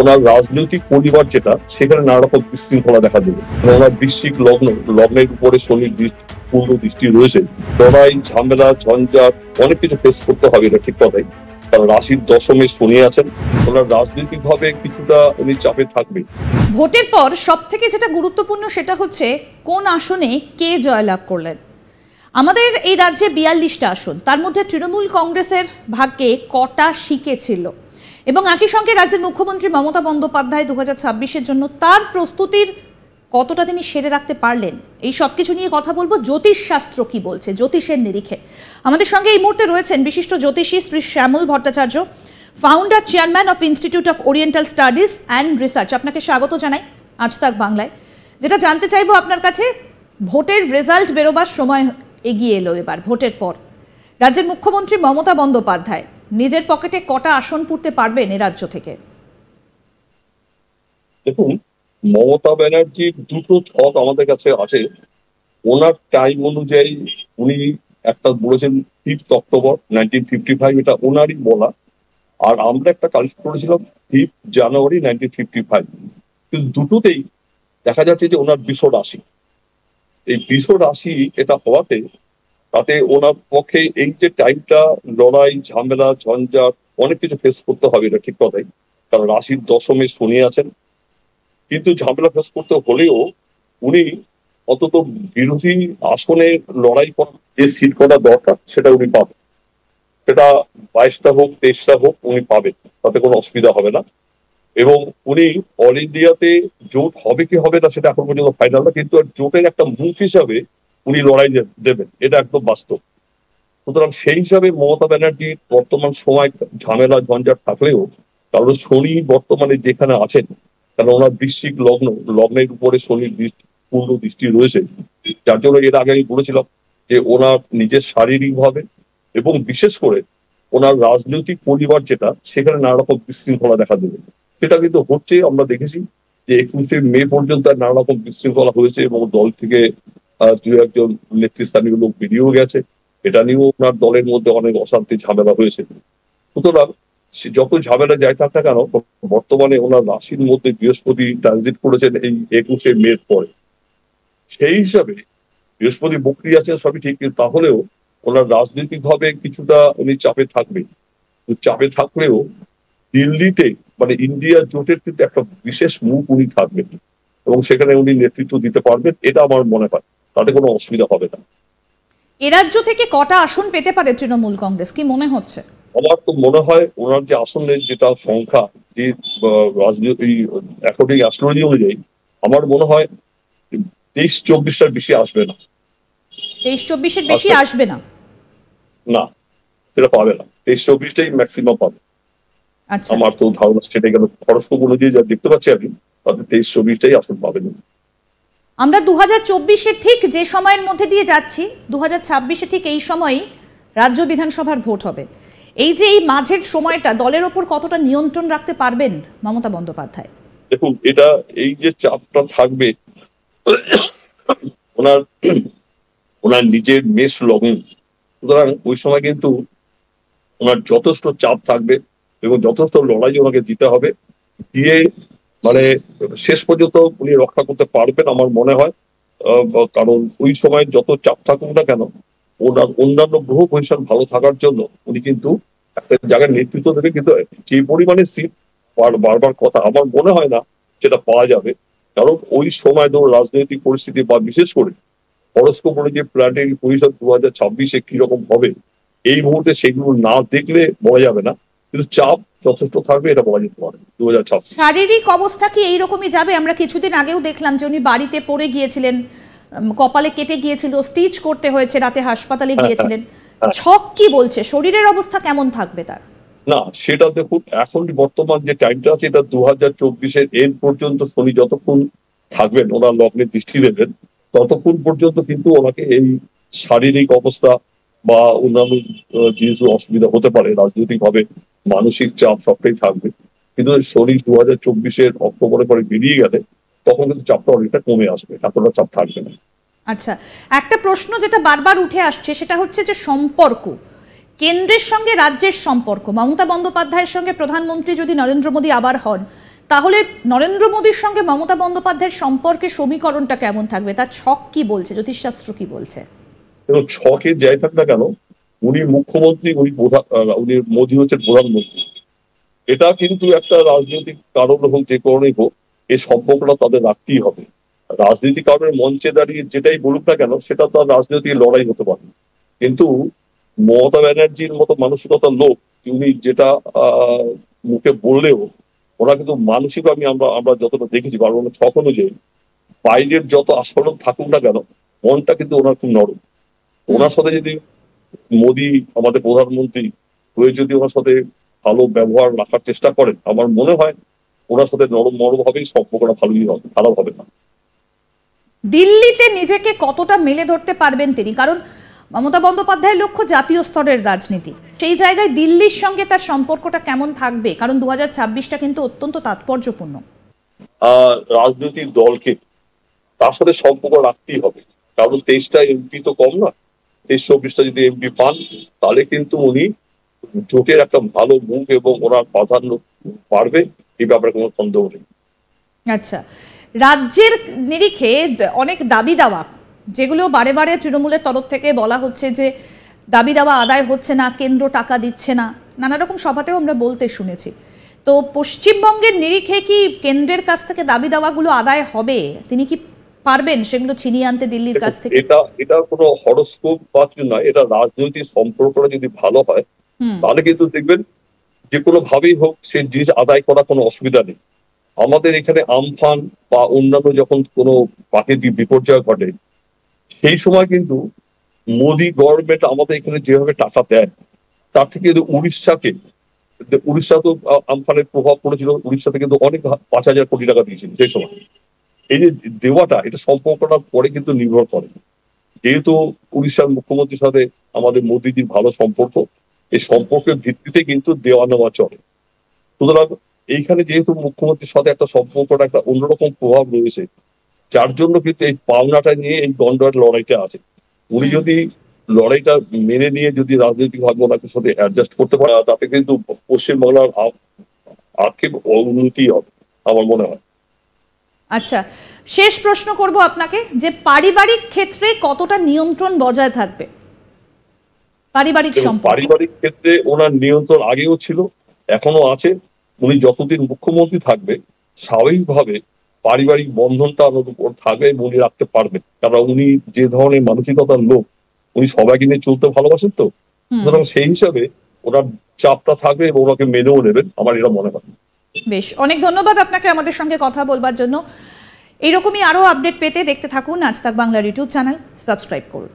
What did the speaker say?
ওনার রাজনৈতিক পরিবার যেটা, সেখানে নানা রকম বিশৃঙ্খলা দেখা দেবে। ওনার বৃশ্চিক লগ্নের উপরে শনির পূর্ণ দৃষ্টি রয়েছে। লড়াই, ঝামেলা, ঝঞ্ঝাট অনেক কিছু ফেস করতে হবে, এটা ঠিক কথাই। কারণ রাশির দশমে শনি আছেন, ওনার রাজনৈতিক ভাবে কিছুটা উনি চাপে থাকবে। ভোটের পর সব থেকে যেটা গুরুত্বপূর্ণ সেটা হচ্ছে কোন আসনে কে জয়লাভ করলেন। আমাদের এই রাজ্যে 42টা আসন, তার মধ্যে তৃণমূল কংগ্রেসের ভাগ্যে কটা শিকে ছিল এবং একই সঙ্গে রাজ্যের মুখ্যমন্ত্রী মমতা বন্দ্যোপাধ্যায় 2026-এর জন্য তার প্রস্তুতির কতটা তিনি সেরে রাখতে পারলেন, এই সব কিছু নিয়ে কথা বলবো। জ্যোতিষশাস্ত্র কি বলছে, জ্যোতিষের নিরিখে আমাদের সঙ্গে এই মুহূর্তে রয়েছেন বিশিষ্ট জ্যোতিষী Shri Shyamal Bhattacharya, founder chairman of institute of oriental studies and research. আপনাকে স্বাগত জানাই আজ তাক বাংলায়। যেটা জানতে চাইবো আপনার কাছে, ভোটের রেজাল্ট বেরোবার সময় এগিয়ে এলো। এবার ভোটের পর রাজ্যের মুখ্যমন্ত্রী মমতা বন্দ্যোপাধ্যায় নিজের পকেটে কটা আসন পুড়তে পারবেন এ রাজ্য থেকে? দেখুন, মমতা ব্যানার্জির দুটো ছক আমাদের কাছে আছে। ওনার টাইম অনুযায়ী উনি একটা বলেছেন 5 অক্টোবর 1955, এটা ওনারই বলা। আর আমরা একটা কালেক্ট করেছিলাম 5 জানুয়ারি 1955। কিন্তু দুটোতেই দেখা যাচ্ছে যে ওনার 200 রাশি, এই 200 রাশি এটা হওয়াতে তাতে ওনার পক্ষে এই যে টাইমটা লড়াই, ঝামেলা, ঝঞ্ঝাট অনেক কিছু ফেস করতে হবে, এটা ঠিক কথাই। কারণ রাশির দশমে শনি আছেন। কিন্তু ঝামেলা ফেস করতে হলেও উনি অন্তত বিরোধী আসনে লড়াই করার যে সিট করা দরকার সেটা উনি পাবেন। সেটা 22টা হোক 23টা হোক উনি পাবেন, তাতে কোনো অসুবিধা হবে না। এবং উনি অল ইন্ডিয়াতে জোট হবে কি হবে না সেটা এখন পর্যন্ত ফাইনাল না, কিন্তু জোটের একটা মুখ হিসাবে উনি লড়াই দেবেন, এটা একদম বাস্তব। সুতরাং সেই হিসাবে মমতা ব্যানার্জির বর্তমান সময় ঝামেলা ঝঞ্ঝাট থাকলেও, কারণ শনি বর্তমানে যেখানে আছেন, কারণ ওনার বৃশ্চিক লগ্নের উপরে শনির পূর্ণ দৃষ্টি রয়েছে, যার জন্য এর আগে আমি বলেছিলাম যে ওনার নিজের শারীরিক ভাবে এবং বিশেষ করে ওনার রাজনৈতিক পরিবার যেটা, সেখানে নানা রকম বিশৃঙ্খলা দেখা দেবে। সেটা কিন্তু হচ্ছে, আমরা দেখেছি যে 21শে মে পর্যন্ত নানা রকম বিশৃঙ্খলা হয়েছে এবং দল থেকে 2-1 নেতৃস্থানীয় লোক বেরিয়েও গেছে। এটা নিয়েও ওনার দলের মধ্যে অনেক অশান্তি ঝামেলা হয়েছে। সুতরাং যত ঝামেলা যাই থাক না কেন, বর্তমানে ওনার রাশির মধ্যে বৃহস্পতি ট্রানজিট করেছেন এই 21শে মে পরে। সেই হিসাবে বৃহস্পতি বক্রি আছেন, সবই ঠিক, কিন্তু তাহলেও ওনার রাজনৈতিক ভাবে কিছুটা উনি চাপে থাকবেন। চাপে থাকলেও দিল্লিতে মানে ইন্ডিয়া জোটের কিন্তু একটা বিশেষ মুখ উনি থাকবেন এবং সেখানে উনি নেতৃত্ব দিতে পারবেন, এটা আমার মনে হয়। তাতে কোনো অসুবিধা হবে না। এ রাজ্য থেকে কটা আসন পেতে পারে তৃণমূল কংগ্রেস, কি মনে হচ্ছে? আমার তো মনে হয় ওনার যে আসনের যেটা সংখ্যা, যে রাজনীতি অ্যাকর্ডিং অ্যাস্ট্রোলজি অনুযায়ী, আমার মনে হয় 23-24টার বেশি আসবে না। 23-24-এর বেশি আসবে না? না, সেটা পাবে না। 23-24টাই ম্যাক্সিমাম পাবে। আচ্ছা, আমার তো ধারণা সেটা গেল। হরস্কোপ অনুযায়ী যা দেখতে পাচ্ছি আমি, তাতে 23-24টাই আসন পাবেন। আমরা 2024-এ ঠিক যে সময়ের মধ্যে দিয়ে যাচ্ছি, 2026-এ ঠিক এই সময়ই রাজ্য বিধানসভার ভোট হবে। এই যে এই মাঝের সময়টা দলের ওপর কতটা নিয়ন্ত্রণ রাখতে পারবেন মমতা বন্দ্যোপাধ্যায়? দেখুন, এটা এই যে চাপটা থাকবে ওনার ওনার নিজের মেষ লগ্ন, সুতরাং ওই সময় কিন্তু ওনার যথেষ্ট চাপ থাকবে এবং যথেষ্ট লড়াই ওনাকে দিতে হবে। দিয়ে মানে শেষ পর্যন্ত উনি রক্ষা করতে পারবেন আমার মনে হয়। কারণ ওই সময় যত চাপ থাকুক না কেন, ওনার অন্যান্য গ্রহ পজিশন ভালো থাকার জন্য উনি কিন্তু একটা জায়গায় নেতৃত্ব দেবে। কিন্তু যে পরিমাণে সিট বারবার কথা, আমার মনে হয় না সেটা পাওয়া যাবে। কারণ ওই সময় ধরো রাজনৈতিক পরিস্থিতি বা বিশেষ করে হরস্কোপ অনুযায়ী প্ল্যানেটারি পজিশন 2026-এ কিরকম হবে, এই মুহূর্তে সেগুলো না দেখলে বলা যাবে না। কিন্তু চাপ যথেষ্ট থাকবে, এটা বলা যেতে পারে। 2026 শারীরিক অবস্থা কি এইরকমই যাবে? আমরা কিছুদিন আগেও দেখলাম যে উনি বাড়িতে পড়ে গিয়েছিলেন, কপালে কেটে গিয়েছিল, স্টিচ করতে হয়েছে, রাতে হাসপাতালে গিয়েছিলেন। ছক কি বলছে, শরীরের অবস্থা কেমন থাকবে তার? না, সেটা দেখুন, এখন বর্তমান যে টাইমটা আছে, এটা 2024-এর এন্ড পর্যন্ত শনি যতক্ষণ থাকবেন, ওনার লগ্নে দৃষ্টি দেবেন, ততক্ষণ পর্যন্ত কিন্তু ওনাকে এই শারীরিক অবস্থা বা অন্যান্য জিনিসের অসুবিধা হতে পারে, রাজনৈতিক ভাবে মানসিক চাপ সবটাই থাকবে। কিন্তু শনি 2024-এর অক্টোবরের পরে বেরিয়ে গেলে তখন কিন্তু চাপটা অনেকটা কমে আসবে, এতটা চাপ থাকবে না। আচ্ছা, একটা প্রশ্ন যেটা বারবার উঠে আসছে সেটা হচ্ছে যে সম্পর্ক, কেন্দ্রের সঙ্গে রাজ্যের সম্পর্ক। মমতা বন্দ্যোপাধ্যায়ের সঙ্গে প্রধানমন্ত্রী যদি নরেন্দ্র মোদী আবার হন, তাহলে নরেন্দ্র মোদীর সঙ্গে মমতা বন্দ্যোপাধ্যায়ের সম্পর্কের সমীকরণটা কেমন থাকবে, তার ছক কি বলছে, জ্যোতিষশাস্ত্র কি বলছে? এবং ছকে যাই থাক না কেন, উনি মুখ্যমন্ত্রী, উনি মোদী হচ্ছেন প্রধানমন্ত্রী। এটা কিন্তু একটা রাজনৈতিক কারণ হোক, যে কারণেই হোক, এই সম্পর্কটা তাদের রাখতেই হবে। রাজনীতি কারণের মঞ্চে দাঁড়িয়ে যেটাই বলুক না কেন, সেটা তো আর রাজনৈতিক লড়াই হতে পারে। কিন্তু মমতা ব্যানার্জির মতো মানসিকতার লোক, উনি যেটা মুখে বললেও, ওরা কিন্তু মানসিক, আমরা যতটা দেখেছি কারণ ছক অনুযায়ী, বাইরের যত আস্ফালন থাকুক না কেন, মনটা কিন্তু ওনার খুব নরম। ওনার সাথে যদি মোদী আমাদের প্রধানমন্ত্রী হয়ে যদি ওনার সাথে ভালো ব্যবহার রাখার চেষ্টা করেন, আমার মনে হয় ওনার সাথে নরম নরম হবেই, সম্পর্কটা ভালোই হবে, খারাপ হবে না। দিল্লিতে নিজেকে কতটা মেলে ধরতে পারবেন তিনি? কারণ মমতা বন্দ্যোপাধ্যায়ের লক্ষ্য জাতীয় স্তরের রাজনীতি, সেই জায়গায় দিল্লির সঙ্গে তার সম্পর্কটা কেমন থাকবে? কারণ 2026টা কিন্তু অত্যন্ত তাৎপর্যপূর্ণ। রাজনৈতিক দলকে তার সাথে সম্পর্ক রাখতেই হবে, কারণ 23টা এমপি তো কম না। 23-24টা যদি এমপি পান, তাহলে কিন্তু উনি জোটের একটা ভালো মুখ এবং ওনার প্রাধান্য বাড়বে, এই ব্যাপারে কোনো সন্দেহ নেই। আচ্ছা, রাজ্যের নিরিখে অনেক দাবি দাওয়া, যেগুলো বারে বারে তৃণমূলের তরফ থেকে বলা হচ্ছে যে দাবি দাওয়া আদায় হচ্ছে না, কেন্দ্র টাকা দিচ্ছে না, নানা রকম সভাতেও আমরা বলতে শুনেছি। তো পশ্চিমবঙ্গের নিরিখে কি কেন্দ্রের কাছ থেকে দাবি দাওয়াগুলো আদায় হবে? তিনি কি পারবেন সেগুলো ছিনিয়ে আনতে দিল্লির কাছ থেকে? এটা কোনো হরস্কোপ বা কিছু নয়, এটা রাজনৈতিক সম্পর্কটা যদি ভালো হয়, তাহলে কিন্তু দেখবেন যে কোনো ভাবেই হোক সে জিনিস আদায় করা কোনো অসুবিধা নেই। আমাদের এখানে আমফান বা অন্যান্য যখন কোনো প্রাকৃতিক বিপর্যয় ঘটে, সেই সময় কিন্তু মোদী গভর্নমেন্ট আমাদের এখানে যেভাবে টাকা দেয়, তার থেকে উড়িষ্যা তো আমফানের প্রভাব পড়েছিল, উড়িষ্যাতে কিন্তু অনেক 5,000 কোটি টাকা দিয়েছিল সেই সময়। এই যে দেওয়াটা, এটা সম্পর্কটা পরে কিন্তু নির্ভর করে। যেহেতু উড়িষ্যার মুখ্যমন্ত্রীর সাথে আমাদের মোদীজির ভালো সম্পর্ক, এই সম্পর্কের ভিত্তিতে কিন্তু দেওয়া নেওয়া চলে। সুতরাং এইখানে যেহেতু মুখ্যমন্ত্রীর সাথে একটা সম্পর্কটা একটা অন্যরকম প্রভাব রয়েছে, যার জন্য কিন্তু এই পাওনাটা নিয়ে এই গন্ডগোল লড়াইটা আছে। উনি যদি লড়াইটা মেনে নিয়ে যদি রাজনৈতিক ভাবে ওনাকে সাথে অ্যাডজাস্ট করতে পারে, তাতে কিন্তু পশ্চিমবাংলার আর্থিক উন্নতি হবে আমার মনে হয়। আচ্ছা, শেষ প্রশ্ন করব আপনাকে, যে পারিবারিক ক্ষেত্রে কতটা নিয়ন্ত্রণ বজায় থাকবে? পারিবারিক ক্ষেত্রে ওনার নিয়ন্ত্রণ আগেও ছিল, এখনো আছে। উনি যতদিন মুখ্যমন্ত্রী থাকবে, স্বাভাবিকভাবে পারিবারিক বন্ধনটা থাকবে এবং উনি রাখতে পারবেন, কারণ উনি যে ধরনের মানসিকতার লোক, উনি সবাইকে নিয়ে চলতে ভালোবাসেন। তো সুতরাং সেই হিসাবে ওনার চাপটা থাকবে এবং ওনাকে মেনেও নেবেন, আমার এটা মনে হয়। বেশ, অনেক ধন্যবাদ আপনাকে আমাদের সঙ্গে কথা বলবার জন্য। এইরকমই আরো আপডেট পেতে দেখতে থাকুন আজ তাক বাংলার ইউটিউব চ্যানেল, সাবস্ক্রাইব করুন।